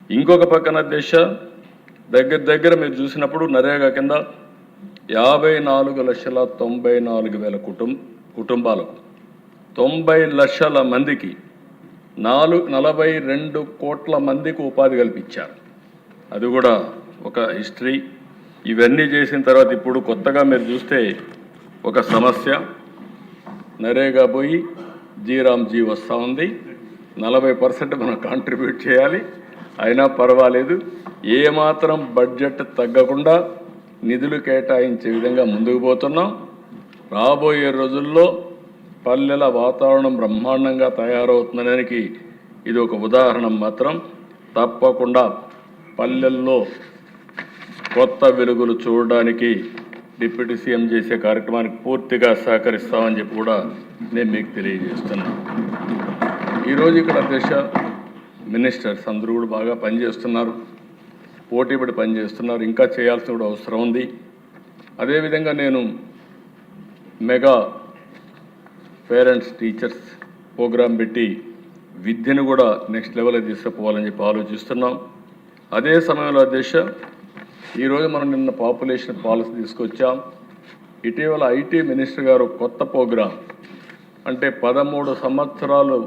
ఇంకొక పక్కన దేశ దగ్గర మీరు చూసినప్పుడు నరేగా కింద 54,94,000 కుటుంబాలకు 90 లక్షల మందికి 42 కోట్ల మందికి ఉపాధి కల్పించారు. అది కూడా ఒక హిస్టరీ. ఇవన్నీ చేసిన తర్వాత ఇప్పుడు కొత్తగా మీరు చూస్తే ఒక సమస్య, నరేగా పోయి జీరామ్జీ వస్తూ ఉంది. 40% మనం కాంట్రిబ్యూట్ చేయాలి. అయినా పర్వాలేదు, ఏమాత్రం బడ్జెట్ తగ్గకుండా నిధులు కేటాయించే విధంగా ముందుకు పోతున్నాం. రాబోయే రోజుల్లో పల్లెల వాతావరణం బ్రహ్మాండంగా తయారవుతుందనడానికి ఇది ఒక ఉదాహరణ. మాత్రం తప్పకుండా పల్లెల్లో కొత్త వెలుగులు చూడడానికి డిప్యూటీ సీఎం చేసే కార్యక్రమానికి పూర్తిగా సహకరిస్తామని చెప్పి కూడా నేను మీకు తెలియజేస్తున్నాను. ఈరోజు ఇక్కడ దేశ మినిస్టర్స్ అందరూ కూడా బాగా పనిచేస్తున్నారు, పోటీపడి పనిచేస్తున్నారు. ఇంకా చేయాల్సిన కూడా అవసరం ఉంది. అదేవిధంగా నేను మెగా పేరెంట్స్ టీచర్స్ ప్రోగ్రాం పెట్టి విద్యను కూడా నెక్స్ట్ లెవెల్కి తీసుకుపోవాలని చెప్పి ఆలోచిస్తున్నాం. అదే సమయంలో దేశ ఈరోజు మనం నిన్న పాపులేషన్ పాలసీ తీసుకొచ్చాం. ఇటీవల ఐటీ మినిస్టర్ గారు కొత్త ప్రోగ్రాం, అంటే 13 సంవత్సరాలు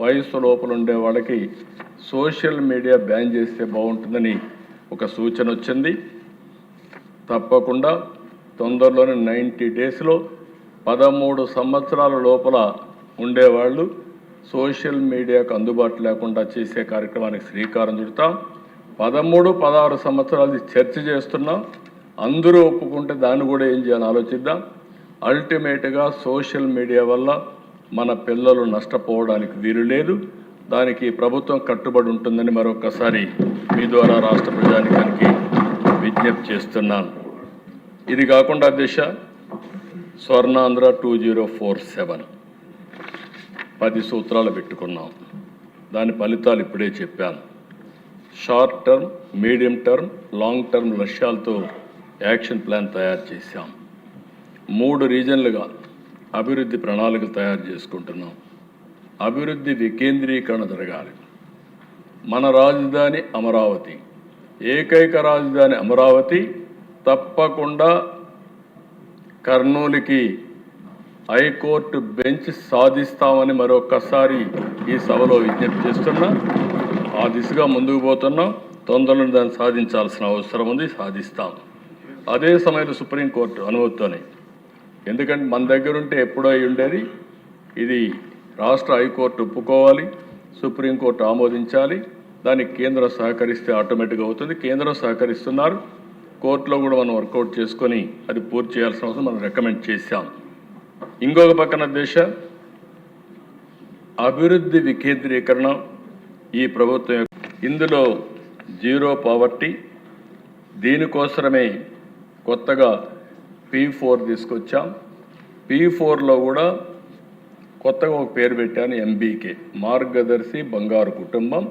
వయసు లోపల ఉండే వాళ్ళకి సోషల్ మీడియా బ్యాన్ చేస్తే బాగుంటుందని ఒక సూచన వచ్చింది. తప్పకుండా తొందరలోనే 90 డేస్లో 13 సంవత్సరాల లోపల ఉండేవాళ్ళు సోషల్ మీడియాకు అందుబాటు లేకుండా చేసే కార్యక్రమానికి శ్రీకారం చుడతాం. 13, 16 సంవత్సరాలు చర్చ చేస్తున్నాం. అందరూ ఒప్పుకుంటే దాన్ని కూడా ఏం చేయాలని ఆలోచిద్దాం. అల్టిమేట్గా సోషల్ మీడియా వల్ల మన పిల్లలు నష్టపోవడానికి వీలు లేదు. దానికి ప్రభుత్వం కట్టుబడి ఉంటుందని మరొకసారి మీ ద్వారా రాష్ట్ర ప్రజానికానికి విజ్ఞప్తి చేస్తున్నాను. ఇది కాకుండా దిశ స్వర్ణాంధ్ర 2047 10 సూత్రాలు పెట్టుకున్నాం. దాని ఫలితాలు ఇప్పుడే చెప్పాను. Short term, medium term, long term లక్ష్యాలతో యాక్షన్ ప్లాన్ తయారు చేశాం. 3 రీజన్లుగా అభివృద్ధి ప్రణాళికలు తయారు చేసుకుంటున్నాం. అభివృద్ధి వికేంద్రీకరణ జరగాలి. మన రాజధాని అమరావతి, ఏకైక రాజధాని అమరావతి. తప్పకుండా కర్నూలుకి హైకోర్టు బెంచ్ సాధిస్తామని మరొకసారి ఈ సభలో విజ్ఞప్తి చేస్తున్నా. ఆ దిశగా ముందుకు పోతున్నాం. తొందరలో దాన్ని సాధించాల్సిన అవసరం ఉంది, సాధిస్తాం. అదే సమయంలో సుప్రీంకోర్టు అనుమతితోనే, ఎందుకంటే మన దగ్గర ఉంటే ఎప్పుడో అయి ఉండేది. ఇది రాష్ట్ర హైకోర్టు ఒప్పుకోవాలి, సుప్రీంకోర్టు ఆమోదించాలి. దానికి కేంద్రం సహకరిస్తే ఆటోమేటిక్గా అవుతుంది. కేంద్రం సహకరిస్తున్నారు. కోర్టులో కూడా మనం వర్కౌట్ చేసుకొని అది పూర్తి చేయాల్సిన అవసరం మనం రికమెండ్ చేశాం. ఇంకొక పక్కన దేశ అభివృద్ధి వికేంద్రీకరణ ఈ ప్రభుత్వం, ఇందులో జీరో పావర్టీ. దీనికోసమే కొత్తగా P4 తీసుకొచ్చాం. P4లో కూడా కొత్తగా ఒక పేరు పెట్టాను, MBK, మార్గదర్శి బంగారు కుటుంబం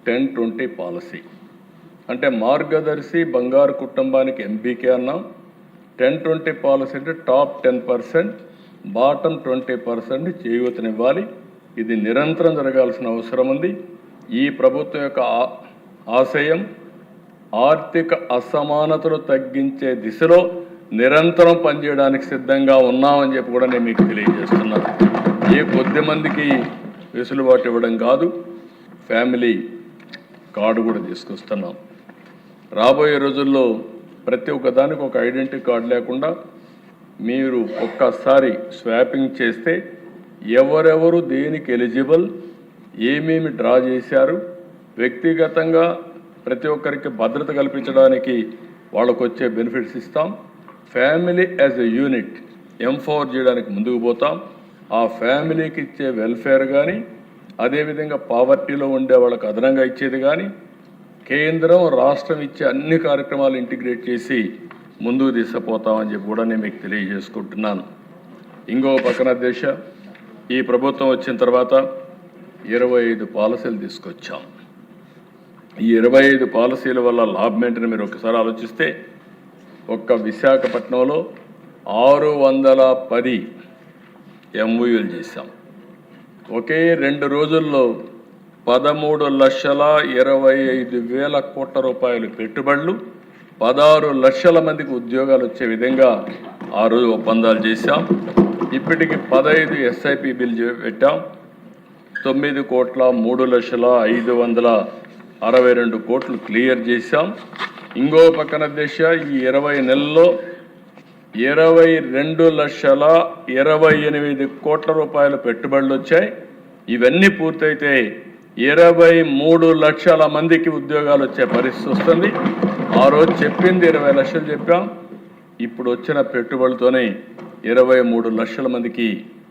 10-20 పాలసీ. అంటే మార్గదర్శి బంగారు కుటుంబానికి MBK అన్నాం. 10-20 పాలసీ అంటే టాప్ 10%, బాటమ్ 20% చేయూతనివ్వాలి. ఇది నిరంతరం జరగాల్సిన అవసరం ఉంది. ఈ ప్రభుత్వం యొక్క ఆశయం ఆర్థిక అసమానతలు తగ్గించే దిశలో నిరంతరం పనిచేయడానికి సిద్ధంగా ఉన్నామని చెప్పి కూడా నేను మీకు తెలియజేస్తున్నాను. ఏ కొద్ది మందికి వెసులుబాటు ఇవ్వడం కాదు, ఫ్యామిలీ కార్డు కూడా తీసుకొస్తున్నాం. రాబోయే రోజుల్లో ప్రతి ఒక్కదానికి ఒక ఐడెంటిటీ కార్డు లేకుండా మీరు ఒక్కసారి స్వాపింగ్ చేస్తే ఎవరెవరు దేనికి ఎలిజిబుల్, ఏమేమి డ్రా చేశారు, వ్యక్తిగతంగా ప్రతి ఒక్కరికి భద్రత కల్పించడానికి వాళ్ళకు వచ్చే బెనిఫిట్స్ ఇస్తాం. Family as a unit empower చేయడానికి ముందుకు పోతాం. ఆ ఫ్యామిలీకి ఇచ్చే వెల్ఫేర్ కానీ, అదేవిధంగా పావర్టీలో ఉండే వాళ్ళకి అదనంగా ఇచ్చేది కానీ, కేంద్రం రాష్ట్రం ఇచ్చే అన్ని కార్యక్రమాలు ఇంటిగ్రేట్ చేసి ముందుకు తీసుకుపోతామని చెప్పి కూడా నేను మీకు తెలియజేసుకుంటున్నాను. ఇంకో పక్కన దేశ ఈ ప్రభుత్వం వచ్చిన తర్వాత 25 పాలసీలు తీసుకొచ్చాం. ఈ 25 పాలసీల వల్ల లాభం ఏంటని మీరు ఒకసారి ఆలోచిస్తే, ఒక్క విశాఖపట్నంలో 610 MOUలు చేశాం. ఒకే 2 రోజుల్లో 13,25,000 కోట్ల రూపాయలు పెట్టుబడులు, 16 లక్షల మందికి ఉద్యోగాలు వచ్చే విధంగా ఆ రోజు ఒప్పందాలు చేశాం. ఇప్పటికి 15 SIP బిల్లు పెట్టాం. 9,03,562 కోట్లు క్లియర్ చేశాం. ఇంకో పక్కన దిశ ఈ 20 నెలల్లో 22,28,000 కోట్ల రూపాయల పెట్టుబడులు వచ్చాయి. ఇవన్నీ పూర్తయితే 23 లక్షల మందికి ఉద్యోగాలు వచ్చే పరిస్థితి వస్తుంది. ఆ రోజు చెప్పింది 20 లక్షలు చెప్పాం. ఇప్పుడు వచ్చిన పెట్టుబడులతోనే 23 లక్షల మందికి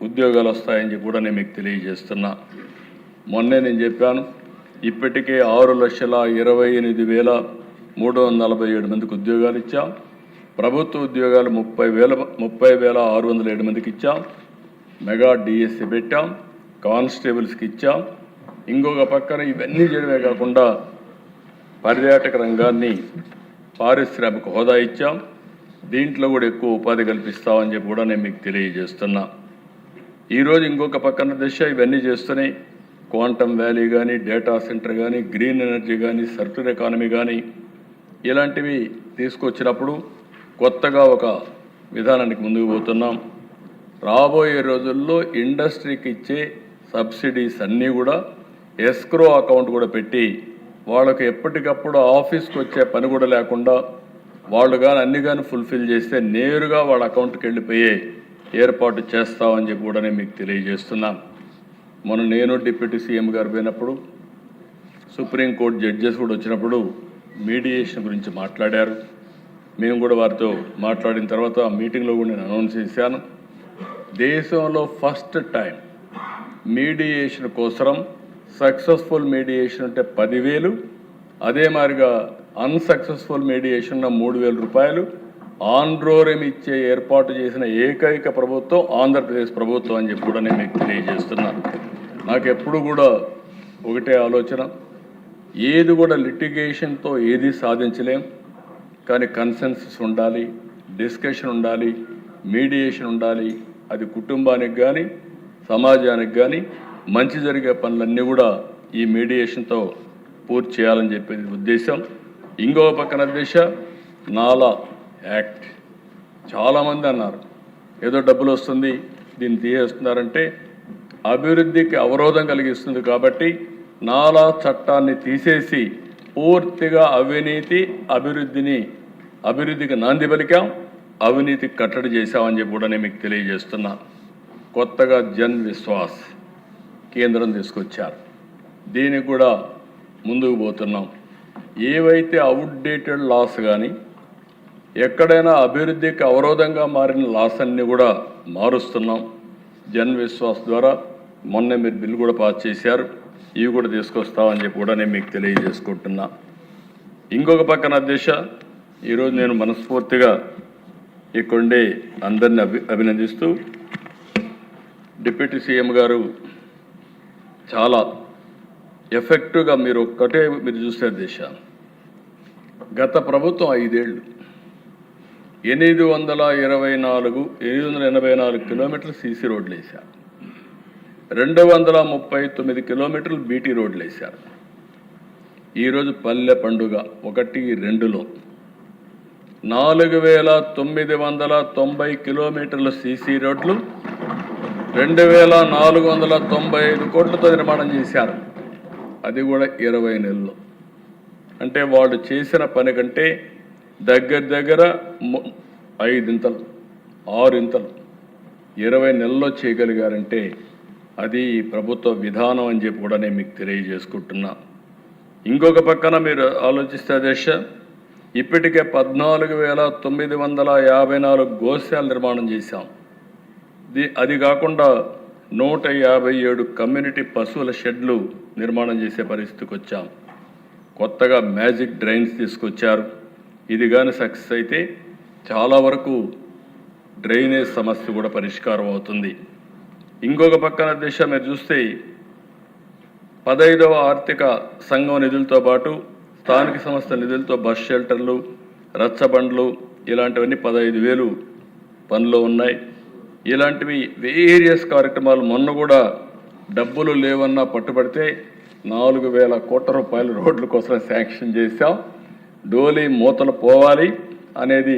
ఉద్యోగాలు వస్తాయని కూడా నేను మీకు తెలియజేస్తున్నా. మొన్నే నేను చెప్పాను, ఇప్పటికే 6,28,347 మందికి ఉద్యోగాలు ఇచ్చాం. ప్రభుత్వ ఉద్యోగాలు 30,607 మందికి ఇచ్చాం. మెగా డిఎస్సి పెట్టాం, కానిస్టేబుల్స్కి ఇచ్చాం. ఇంకొక పక్కన ఇవన్నీ చేయడమే కాకుండా పర్యాటక రంగాన్ని పారిశ్రామిక హోదా ఇచ్చాం. దీంట్లో కూడా ఎక్కువ ఉపాధి కల్పిస్తామని చెప్పి కూడా నేను మీకు తెలియజేస్తున్నా. ఈరోజు ఇంకొక పక్కన దిశ ఇవన్నీ చేస్తూనే క్వాంటమ్ వ్యాలీ కానీ, డేటా సెంటర్ కానీ, గ్రీన్ ఎనర్జీ కానీ, సర్క్యులర్ ఎకానమీ కానీ ఇలాంటివి తీసుకొచ్చినప్పుడు కొత్తగా ఒక విధానానికి ముందుకు పోతున్నాం. రాబోయే రోజుల్లో ఇండస్ట్రీకి ఇచ్చే సబ్సిడీస్ అన్నీ కూడా ఎస్క్రో అకౌంట్ కూడా పెట్టి వాళ్ళకు ఎప్పటికప్పుడు ఆఫీస్కి వచ్చే పని కూడా లేకుండా వాళ్ళు కానీ అన్ని కానీ ఫుల్ఫిల్ చేస్తే నేరుగా వాళ్ళ అకౌంట్కి వెళ్ళిపోయే ఏర్పాటు చేస్తామని చెప్పి కూడా నేను మీకు తెలియజేస్తున్నాను. మొన్న నేను డిప్యూటీ సీఎం గారు పోయినప్పుడు సుప్రీంకోర్టు జడ్జెస్ కూడా వచ్చినప్పుడు మీడియేషన్ గురించి మాట్లాడారు. మేము కూడా వారితో మాట్లాడిన తర్వాత ఆ మీటింగ్లో కూడా నేను అనౌన్స్ చేశాను, దేశంలో ఫస్ట్ టైం మీడియేషన్ కోసం సక్సెస్ఫుల్ మీడియేషన్ అంటే 10,000, అదే మాదిరిగా అన్సక్సెస్ఫుల్ మీడియేషన్ 3,000 రూపాయలు ఆన్రోరం ఇచ్చే ఏర్పాటు చేసిన ఏకైక ప్రభుత్వం ఆంధ్రప్రదేశ్ ప్రభుత్వం అని చెప్పి కూడా నేను మీకు తెలియజేస్తున్నాను. నాకు ఎప్పుడు కూడా ఒకటే ఆలోచన, ఏది కూడా లిటిగేషన్తో ఏది సాధించలేం, కానీ కన్సెన్సస్ ఉండాలి, డిస్కషన్ ఉండాలి, మీడియేషన్ ఉండాలి. అది కుటుంబానికి కానీ సమాజానికి కానీ మంచి జరిగే పనులన్నీ కూడా ఈ మీడియేషన్తో పూర్తి చేయాలని చెప్పేది ఉద్దేశం. ఇంకో పక్కన దిశ నాలా యాక్ట్. చాలామంది అన్నారు ఏదో డబ్బులు వస్తుంది దీన్ని తీసేస్తున్నారంటే అభివృద్ధికి అవరోధం కలిగిస్తుంది కాబట్టి నాలా చట్టాన్ని తీసేసి పూర్తిగా అభివృద్ధికి నాంది పలికాం, అవినీతికి కట్టడి చేశామని చెప్పి కూడా నేను మీకు తెలియజేస్తున్నా. కొత్తగా జన్ విశ్వాస్ కేంద్రం తీసుకొచ్చారు, దీనికి కూడా ముందుకు పోతున్నాం. ఏవైతే అవుట్డేటెడ్ లాస్ కానీ ఎక్కడైనా అభివృద్ధికి అవరోధంగా మారిన లాస్ అన్ని కూడా మారుస్తున్నాం జన్ విశ్వాస్ ద్వారా. మొన్న మీరు బిల్లు కూడా పాస్ చేశారు, ఇవి కూడా తీసుకొస్తామని చెప్పి కూడా నేను మీకు తెలియజేసుకుంటున్నా. ఇంకొక పక్కన దిశ ఈరోజు నేను మనస్ఫూర్తిగా ఇక్కడే అందరిని అభినందిస్తూ, డిప్యూటీ సీఎం గారు చాలా ఎఫెక్టివ్గా మీరు చూసే దిశ, గత ప్రభుత్వం 5 ఏళ్ళు 884 కిలోమీటర్లు సీసీ రోడ్లు వేశారు, 239 కిలోమీటర్లు బీటీ రోడ్లు వేశారు. ఈరోజు పల్లె పండుగ 1-2లో 4,990 కిలోమీటర్ల సీసీ రోడ్లు 2,495 కోట్లతో నిర్మాణం చేశారు. అది కూడా 20 నెలల్లో. అంటే వాళ్ళు చేసిన పని కంటే దగ్గర 5 ఇంతలు 6 ఇంతలు 20 నెలల్లో చేయగలిగారంటే అది ప్రభుత్వ విధానం అని చెప్పి కూడా నేను మీకు తెలియజేసుకుంటున్నా. ఇంకొక పక్కన మీరు ఆలోచిస్తే దేశ ఇప్పటికే 14,954 గోశాల నిర్మాణం చేశాం. అది కాకుండా 157 కమ్యూనిటీ పశువుల షెడ్లు నిర్మాణం చేసే పరిస్థితికి వచ్చాం. కొత్తగా మ్యాజిక్ డ్రైన్స్ తీసుకొచ్చారు. ఇది కానీ సక్సెస్ అయితే చాలా వరకు డ్రైనేజ్ సమస్య కూడా పరిష్కారం అవుతుంది. ఇంకొక పక్కన దిశ మీరు చూస్తే 15వ ఆర్థిక సంఘం నిధులతో పాటు స్థానిక సంస్థల నిధులతో బస్ షెల్టర్లు, రచ్చబండ్లు ఇలాంటివన్నీ 15,000 పనిలో ఉన్నాయి. ఇలాంటివి వేరియస్ కార్యక్రమాలు మొన్న కూడా డబ్బులు లేవన్నా పట్టుబడితే 4,000 కోట్ల రూపాయలు రోడ్ల కోసం శాంక్షన్ చేశాం. డోలీ మూతలు పోవాలి అనేది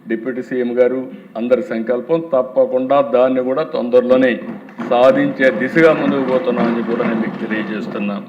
డిప్యూటీ సీఎం గారు అందరి సంకల్పం. తప్పకుండా దాన్ని కూడా తొందరలోనే సాధించే దిశగా ముందుకు పోతున్నామని కూడా నేను మీకు తెలియజేస్తున్నాను.